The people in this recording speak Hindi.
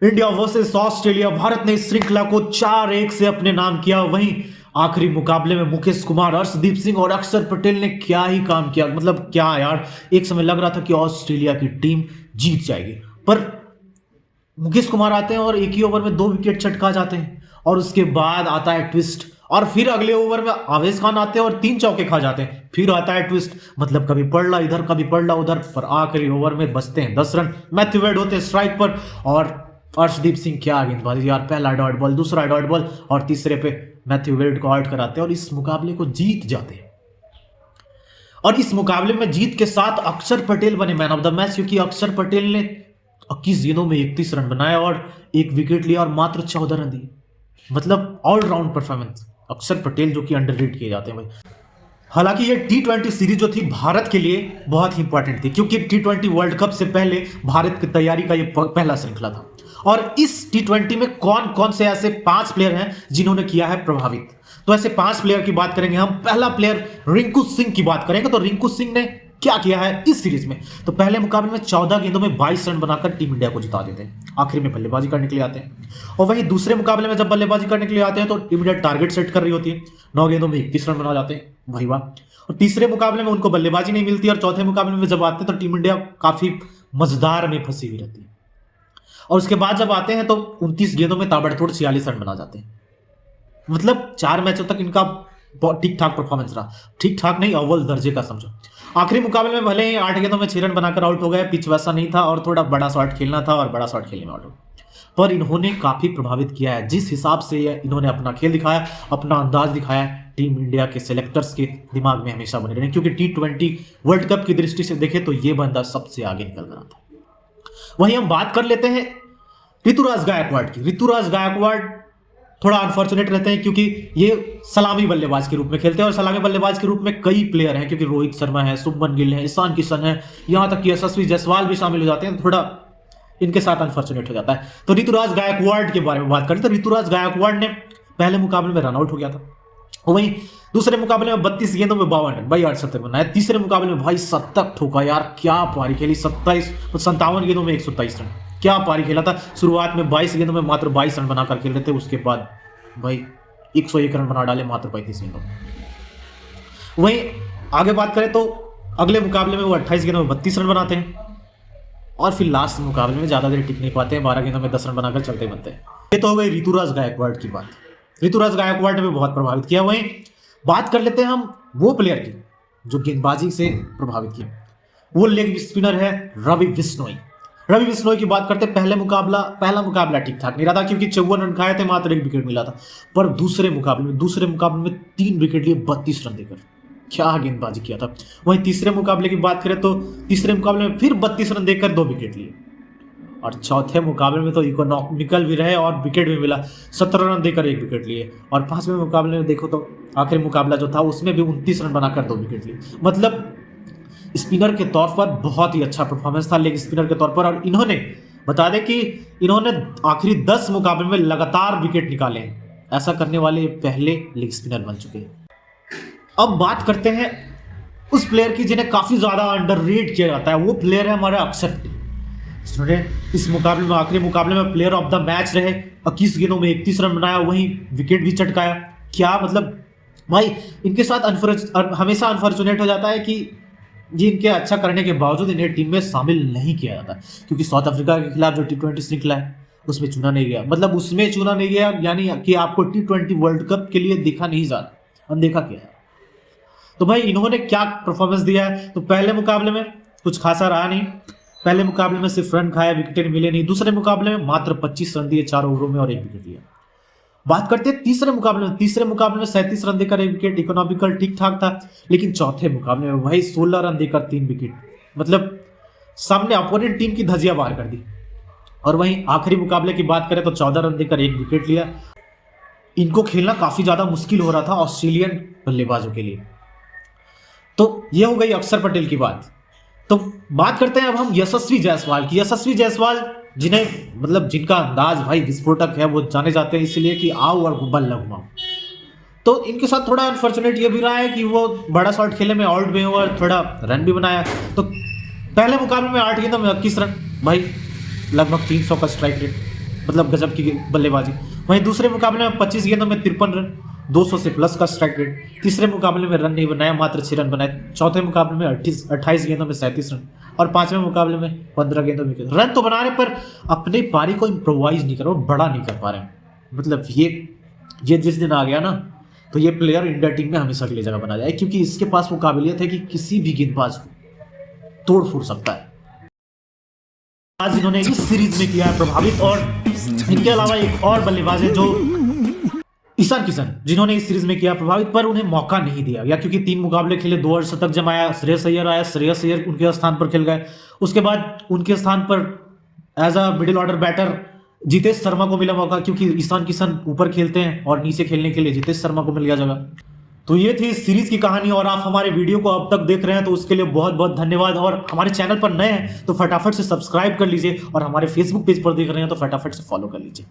India versus Australia. भारत ने इस श्रृंखला को 4-1 से अपने नाम किया। वहीं आखिरी मुकाबले में मुकेश कुमार, अर्शदीप सिंह और अक्षर पटेल ने क्या ही काम किया। मतलब क्या यार, एक समय लग रहा था कि ऑस्ट्रेलिया की टीम जीत जाएगी, पर मुकेश कुमार आते हैं और एक ही ओवर में 2 विकेट चटका जाते हैं। और उसके बाद आता है ट्विस्ट, और फिर अगले ओवर में आवेश खान आते हैं और 3 चौके खा जाते हैं। फिर आता है ट्विस्ट, मतलब कभी पड़ला इधर कभी पड़ला उधर, पर आखिरी ओवर में बचते हैं 10 रन। मैथ्यू वेड होते हैं स्ट्राइक पर, और अर्शदीप सिंह क्या गेंदबाजी यार, पहला डॉट बॉल, दूसरा डॉट बॉल और तीसरे पे मैथ्यू वेड को आउट कराते हैं और इस मुकाबले को जीत जाते हैं। और इस मुकाबले में जीत के साथ अक्षर पटेल बने मैन ऑफ द मैच, क्योंकि अक्षर पटेल ने 21 गेंदों में 31 रन बनाया और 1 विकेट लिया और मात्र 14 रन दिए। मतलब ऑलराउंड परफॉर्मेंस अक्षर पटेल, जो कि अंडररेट किए जाते हैं भाई। हालांकि ये T20 सीरीज जो थी भारत के लिए बहुत ही इंपॉर्टेंट थी, क्योंकि T20 वर्ल्ड कप से पहले भारत की तैयारी का ये पहला श्रृंखला था। और इस T20 में कौन कौन से ऐसे 5 प्लेयर हैं जिन्होंने किया है प्रभावित, तो ऐसे 5 प्लेयर की बात करेंगे हम। पहला प्लेयर रिंकू सिंह की बात करेंगे। तो रिंकू सिंह ने क्या किया है इस सीरीज में, तो पहले मुकाबले में 14 गेंदों में 22 रन बनाकर टीम इंडिया को जिता देते हैं। आखिर में बल्लेबाजी करने के लिए आते हैं, और वहीं दूसरे मुकाबले में जब बल्लेबाजी करने के लिए आते हैं तो टीम इंडिया टारगेट सेट कर रही होती है, 9 गेंदों में 31 रन बना जाते हैं, वही वाह। और तीसरे मुकाबले में उनको बल्लेबाजी नहीं मिलती, और चौथे मुकाबले में जब आते हैं तो टीम इंडिया काफी मजेदार में फंसी हुई रहती है। और उसके बाद जब आते हैं तो 29 गेंदों में ताबड़तोड़ 46 रन बना जाते हैं। मतलब 4 मैचों तक इनका ठीक ठाक परफॉर्मेंस रहा, ठीक ठाक नहीं अव्वल दर्जे का समझो। आखिरी मुकाबले में भले ही 8 गेंदों में 6 रन बनाकर आउट हो गए, पिच वैसा नहीं था और थोड़ा बड़ा शॉट खेलना था और बड़ा शॉट खेलने में आउट हो, पर इन्होंने काफी प्रभावित किया है। जिस हिसाब से इन्होंने अपना खेल दिखाया, अपना अंदाज दिखाया, टीम इंडिया के सिलेक्टर्स के दिमाग में हमेशा बने रहे, क्योंकि T20 वर्ल्ड कप की दृष्टि से देखें तो ये बंदा सबसे आगे निकल कर आता है। वहीं हम बात कर लेते हैं ऋतुराज गायकवाड़ की। ऋतुराज गायकवाड़ थोड़ा अनफॉर्चुनेट रहते हैं, क्योंकि ये सलामी बल्लेबाज के रूप में खेलते हैं, और सलामी बल्लेबाज के रूप में कई प्लेयर हैं, क्योंकि रोहित शर्मा है, शुभमन गिल है, ईशान किशन है, यहां तक कि यशस्वी जायसवाल भी शामिल हो जाते हैं। थोड़ा इनके साथ अनफॉर्चुनेट हो जाता है। तो ऋतुराज गायकवाड़ के बारे में बात करें तो ऋतुराज गायकवाड़ ने पहले मुकाबले में रन आउट हो गया था, वहीं दूसरे मुकाबले में 32 गेंदों में 52 रन, भाई 8 शतक बनाया। तीसरे मुकाबले में भाई शतक ठोका यार, क्या पारी खेली, 57 गेंदों में 127 रन, क्या पारी खेला था। शुरुआत में 22 गेंदों में मात्र 22 रन बनाकर खेल रहे थे, उसके बाद भाई 101 रन बना डाले मात्र 35 गेंदों में। वहीं आगे बात करें तो अगले मुकाबले में वो 28 गेंदों में 32 रन बनाते हैं, और फिर लास्ट मुकाबले में ज्यादा देर टिक नहीं पाते हैं, 12 गेंदों में 10 रन बनाकर चलते बनते हैं। ये तो हो गई ऋतुराज गायकवाड़ की बात। ऋतुराज गायकवाड़ ने भी बहुत प्रभावित किया। वहीं बात कर लेते हैं हम वो प्लेयर की जो गेंदबाजी से प्रभावित किया, वो लेग स्पिनर है रवि बिश्नोई। रवि बिश्नोई की बात करते हैं। पहला मुकाबला ठीक ठाक नहीं रहा था, क्योंकि 54 रन खाए थे, मात्र 1 विकेट मिला था। पर दूसरे मुकाबले में 3 विकेट लिए 32 रन देकर क्या गेंदबाजी किया था। वहीं तीसरे मुकाबले की बात करें तो तीसरे मुकाबले में फिर 32 रन देकर 2 विकेट लिए, और चौथे मुकाबले में तो इकोनॉमिकल भी रहे और विकेट भी मिला, 17 रन देकर 1 विकेट लिए। और 5वें मुकाबले में देखो तो आखिरी मुकाबला जो था उसमें भी 29 रन बनाकर 2 विकेट लिए। मतलब स्पिनर के तौर पर बहुत ही अच्छा परफॉर्मेंस था, लेग स्पिनर के तौर पर। और इन्होंने बता दें कि इन्होंने आखिरी 10 मुकाबले में लगातार विकेट निकाले हैं। ऐसा करने वाले पहले लेग स्पिनर बन चुके हैं। अब बात करते हैं उस प्लेयर की जिन्हें काफी ज्यादा अंडररेट किया जाता है। वो प्लेयर है हमारा अक्षर पटेल। इस मुकाबले में आखिरी मुकाबले में प्लेयर ऑफ द मैच रहे, 21 गेंदों में 31 रन बनाया, वहीं विकेट भी चटकाया। क्या मतलब भाई, इनके साथ हमेशा अनफॉर्चुनेट हो जाता है कि ये इनके अच्छा करने के बावजूद इन्हें टीम में शामिल नहीं किया जाता, क्योंकि साउथ अफ्रीका के खिलाफ जो T20 श्रृंखला है उसमें चुना नहीं गया। मतलब उसमें चुना नहीं गया, यानी कि आपको T20 वर्ल्ड कप के लिए देखा नहीं जा रहा, अनदेखा किया है। तो भाई इन्होंने क्या परफॉर्मेंस दिया है, तो पहले मुकाबले में कुछ खासा रहा नहीं। पहले मुकाबले में सिर्फ रन खाया, विकेट मिले नहीं। दूसरे मुकाबले में मात्र 25 रन दिए 4 ओवरों में और 1 विकेट लिया। बात करते हैं तीसरे मुकाबले में 37 रन देकर 1 विकेट, इकोनॉमिकल ठीक ठाक था। लेकिन चौथे मुकाबले में वही 16 रन देकर 3 विकेट, मतलब सामने अपोनेंट टीम की धजिया बाहर कर दी। और वहीं आखिरी मुकाबले की बात करें तो 14 रन देकर 1 विकेट लिया। इनको खेलना काफी ज्यादा मुश्किल हो रहा था ऑस्ट्रेलियन बल्लेबाजों के लिए। तो ये हो गई अक्षर पटेल की बात। तो बात करते हैं अब हम यशस्वी जायसवाल की। यशस्वी जायसवाल जिनका अंदाज भाई विस्फोटक है, वो जाने जाते हैं इसलिए कि आओ और बल्ला घुमाओ। तो इनके साथ थोड़ा अनफॉर्चुनेट ये भी रहा है कि वो बड़ा शॉट खेले में आउट भी हुआ और थोड़ा रन भी बनाया। तो पहले मुकाबले में 8 गेंदों में 21 रन, भाई लगभग 300 का स्ट्राइक रेट। मतलब गजब की बल्लेबाजी। वहीं दूसरे मुकाबले में 25 गेंदों में 53 रन, 200 से प्लस का स्ट्राइक रेट। तीसरे मुकाबले में रन नहीं बनाया, मात्र 6 रन बनाए। चौथे मुकाबले में 28 गेंदों में 37 रन और पांचवें मुकाबले में 15 गेंदों में रन तो बना रहे पर अपनी पारी को इम्प्रोवाइज नहीं कर रहे, बड़ा नहीं कर पा रहे। मतलब ये जिस दिन आ गया ना, तो ये प्लेयर इंडिया टीम में हमेशा के लिए जगह बना जाए, क्योंकि इसके पास वो काबिलियत है कि किसी भी गेंदबाज को तोड़ फोड़ सकता है। आज इन्होंने इस सीरीज में किया है प्रभावित। और इनके अलावा एक और बल्लेबाज है जो ईशान किशन, जिन्होंने इस सीरीज में किया प्रभावित, पर उन्हें मौका नहीं दिया गया क्योंकि 3 मुकाबले खेले, 2 अर्धशतक जमाया। श्रेयस अय्यर आया, श्रेयस अय्यर उनके स्थान पर खेल गए। उसके बाद उनके स्थान पर as a middle order batter Jitesh Sharma को मिला मौका, क्योंकि ईशान किशन ऊपर खेलते हैं और नीचे खेलने के लिए जितेश शर्मा को मिल गया जगह। तो ये थी इस सीरीज की कहानी, और आप हमारे वीडियो को अब तक देख रहे हैं तो उसके लिए बहुत बहुत धन्यवाद। और हमारे चैनल पर नए हैं तो फटाफट से सब्सक्राइब कर लीजिए, और हमारे फेसबुक पेज पर देख रहे हैं तो फटाफट से फॉलो कर लीजिए।